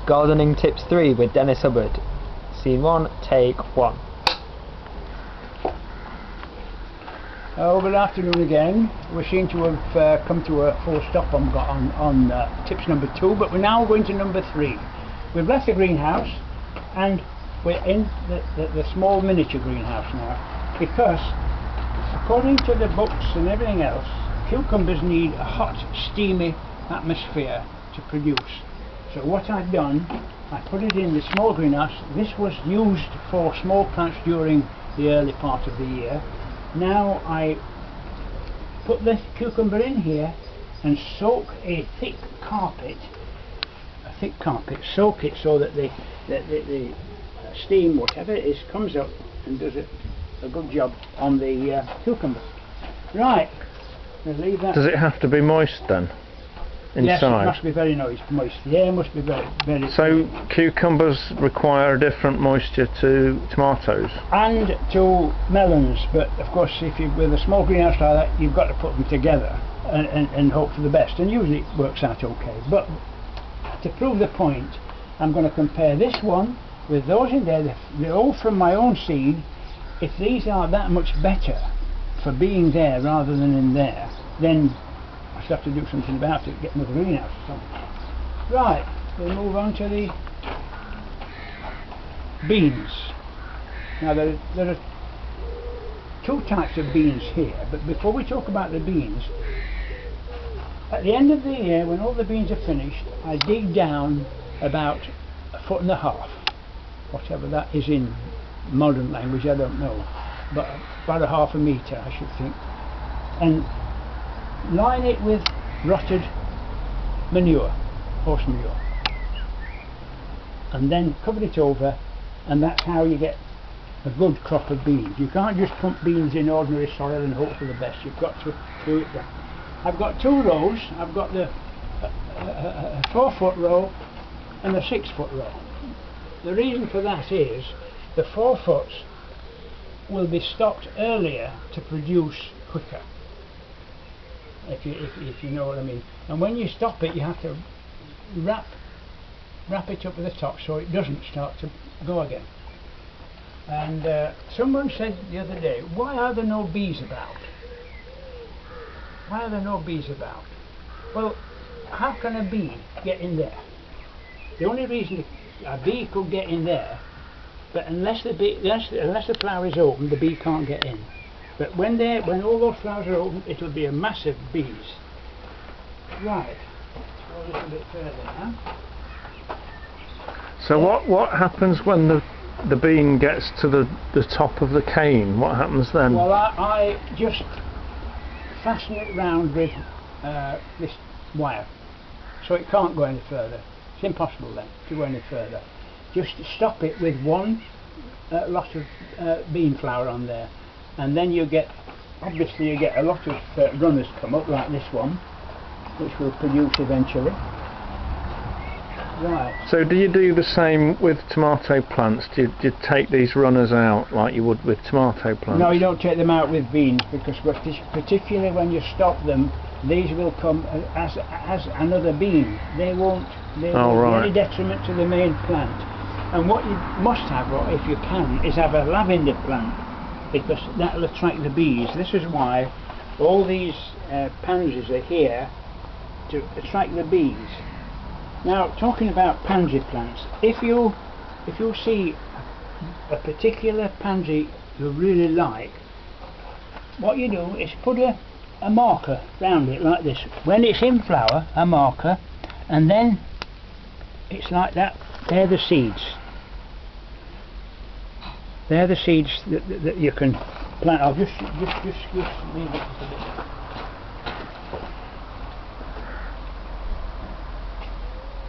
Gardening Tips 3 with Dennis Hubbard. Scene 1, take 1. Good afternoon again. We seem to have come to a full stop on tips number 2, but we're now going to number 3. We've left the greenhouse and we're in the small miniature greenhouse now, because according to the books and everything else, cucumbers need a hot, steamy atmosphere to produce. So what I've done, I put it in the small greenhouse. This was used for small plants during the early part of the year. Now I put the cucumber in here and soak a thick carpet, soak it so that the steam, whatever it is, comes up and does a good job on the cucumber. Right, I'll leave that. Does it have to be moist then? Inside? Yes, it must be very moist. The air must be very. So cucumbers require a different moisture to tomatoes? And to melons, but of course if you with a small greenhouse like that, you've got to put them together and hope for the best, and usually it works out okay. But to prove the point, I'm going to compare this one with those in there. They're all from my own seed. If these are that much better for being there rather than in there, then I have to do something about it, get another greenhouse or something. Right, we'll move on to the beans. Now there are two types of beans here, but before we talk about the beans, at the end of the year, when all the beans are finished, I dig down about 1.5 feet, whatever that is in modern language, I don't know, but about 1/2 metre I should think, and line it with rotted manure, horse manure, and then cover it over, and that's how you get a good crop of beans. You can't just pump beans in ordinary soil and hope for the best. You've got to do it that. I've got 2 rows. I've got the 4-foot row and a 6-foot row. The reason for that is the 4 foots will be stopped earlier to produce quicker. If you know what I mean. And when you stop it, you have to wrap it up with the top so it doesn't start to go again. And someone said the other day, why are there no bees about? Why are there no bees about? Well, how can a bee get in there? The only reason a bee could get in there, but unless the flower is open, the bee can't get in. But when all those flowers are open, it'll be a mass of bees. Right, let's go a little bit further now. So what happens when the bean gets to the top of the cane? What happens then? Well, I just fasten it round with this wire, so it can't go any further. It's impossible then to go any further. Just stop it with one lot of bean flour on there. And then obviously you get a lot of runners come up like this one, which will produce eventually. Right. So do you do the same with tomato plants? Do you take these runners out like you would with tomato plants? No, you don't take them out with beans, because particularly when you stop them, these will come as another bean. They won't be any detriment to the main plant. And what you must have, or if you can, is have a lavender plant, because that will attract the bees. This is why all these pansies are here, to attract the bees. Now, talking about pansy plants, if you see a particular pansy you really like, what you do is put a marker round it like this. When it's in flower, a marker, and then it's like that. They're the seeds. They're the seeds that you can plant. I'll just leave it a bit.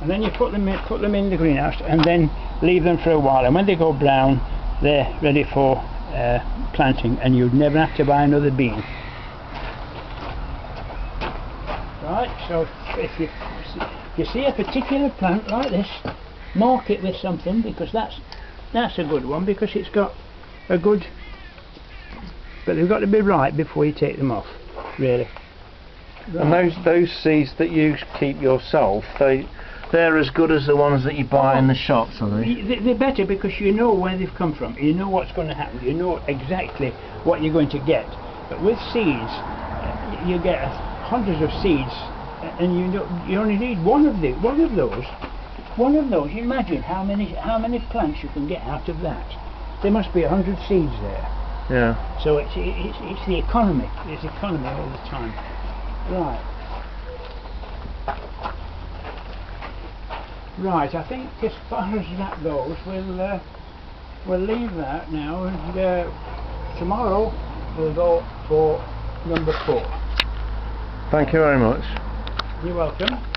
And then you put them in the greenhouse, and then leave them for a while. And when they go brown, they're ready for planting, and you'd never have to buy another bean. Right. So if you see a particular plant like this, mark it with something, because that's a good one, because it's got a good, but they've got to be right before you take them off, really. Right. And those seeds that you keep yourself, They're as good as the ones that you buy in the shops, are they? They're better because you know where they've come from. You know what's going to happen. You know exactly what you're going to get. But with seeds, you get hundreds of seeds, and you only need one of those. Imagine how many plants you can get out of that. There must be 100 seeds there. Yeah. So it's the economy. It's economy all the time. Right. Right. I think as far as that goes, we'll leave that now, and tomorrow we'll go for number 4. Thank you very much. You're welcome.